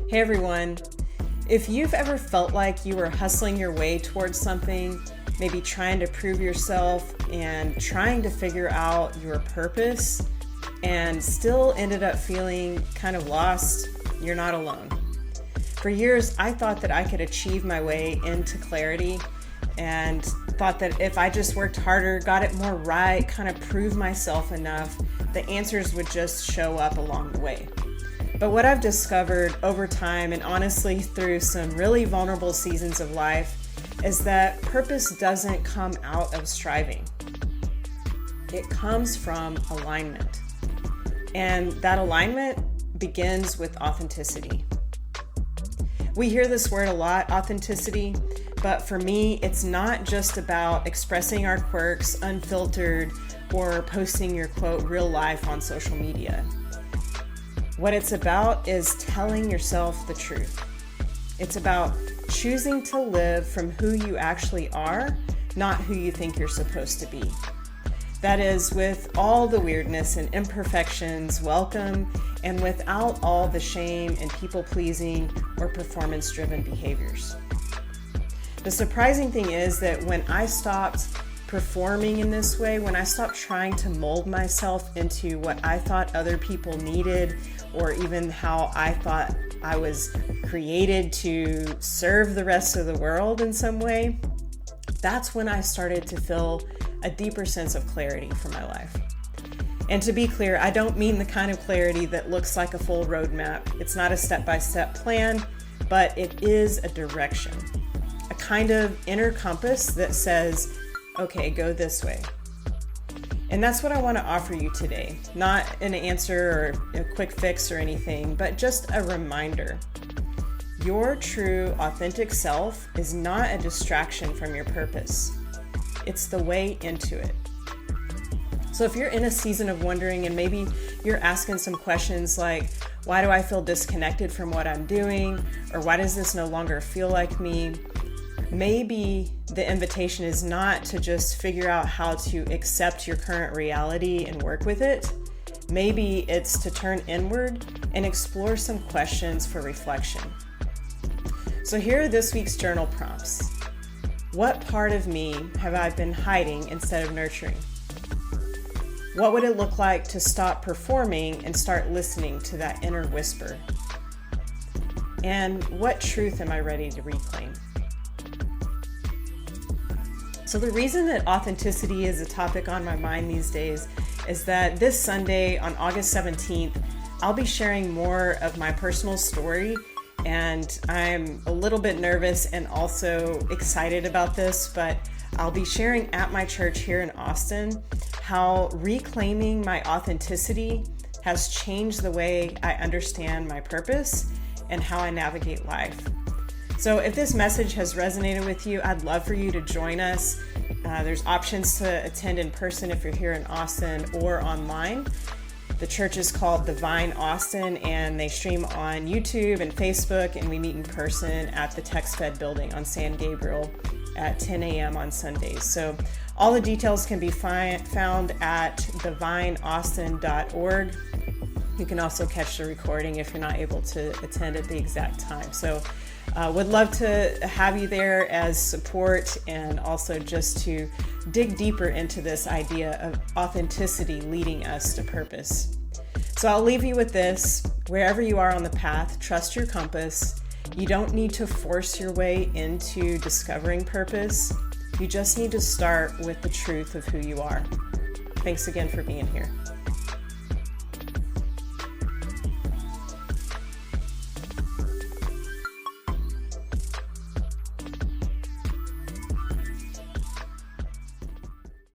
Hey everyone, if you've ever felt like you were hustling your way towards something, maybe trying to prove yourself and trying to figure out your purpose and still ended up feeling kind of lost, you're not alone. For years, I thought that I could achieve my way into clarity and thought that if I just worked harder, got it more right, kind of proved myself enough, the answers would just show up along the way. But what I've discovered over time, and honestly through some really vulnerable seasons of life, is that purpose doesn't come out of striving. It comes from alignment. And that alignment begins with authenticity. We hear this word a lot, authenticity, but for me, it's not just about expressing our quirks unfiltered or posting your quote real life on social media. What it's about is telling yourself the truth. It's about choosing to live from who you actually are, not who you think you're supposed to be. That is, with all the weirdness and imperfections welcome, and without all the shame and people-pleasing or performance-driven behaviors. The surprising thing is that when I stopped performing in this way, when I stopped trying to mold myself into what I thought other people needed, or even how I thought I was created to serve the rest of the world in some way, that's when I started to feel a deeper sense of clarity for my life. And to be clear, I don't mean the kind of clarity that looks like a full roadmap. It's not a step-by-step plan, but it is a direction, a kind of inner compass that says, okay, go this way. And that's what I want to offer you today. Not an answer or a quick fix or anything, but just a reminder. Your true, authentic self is not a distraction from your purpose. It's the way into it. So if you're in a season of wondering and maybe you're asking some questions like, why do I feel disconnected from what I'm doing? Or why does this no longer feel like me? Maybe the invitation is not to just figure out how to accept your current reality and work with it. Maybe it's to turn inward and explore some questions for reflection. So here are this week's journal prompts. What part of me have I been hiding instead of nurturing? What would it look like to stop performing and start listening to that inner whisper? And what truth am I ready to reclaim? So the reason that authenticity is a topic on my mind these days is that this Sunday on August 17th, I'll be sharing more of my personal story, and I'm a little bit nervous and also excited about this, but I'll be sharing at my church here in Austin how reclaiming my authenticity has changed the way I understand my purpose and how I navigate life. So if this message has resonated with you, I'd love for you to join us. There's options to attend in person if you're here in Austin or online. The church is called The Vine Austin, and they stream on YouTube and Facebook, and we meet in person at the TextFed building on San Gabriel at 10 a.m. on Sundays. So all the details can be found at thevineaustin.org. You can also catch the recording if you're not able to attend at the exact time. So would love to have you there as support, and also just to dig deeper into this idea of authenticity leading us to purpose. So I'll leave you with this. Wherever you are on the path, trust your compass. You don't need to force your way into discovering purpose. You just need to start with the truth of who you are. Thanks again for being here.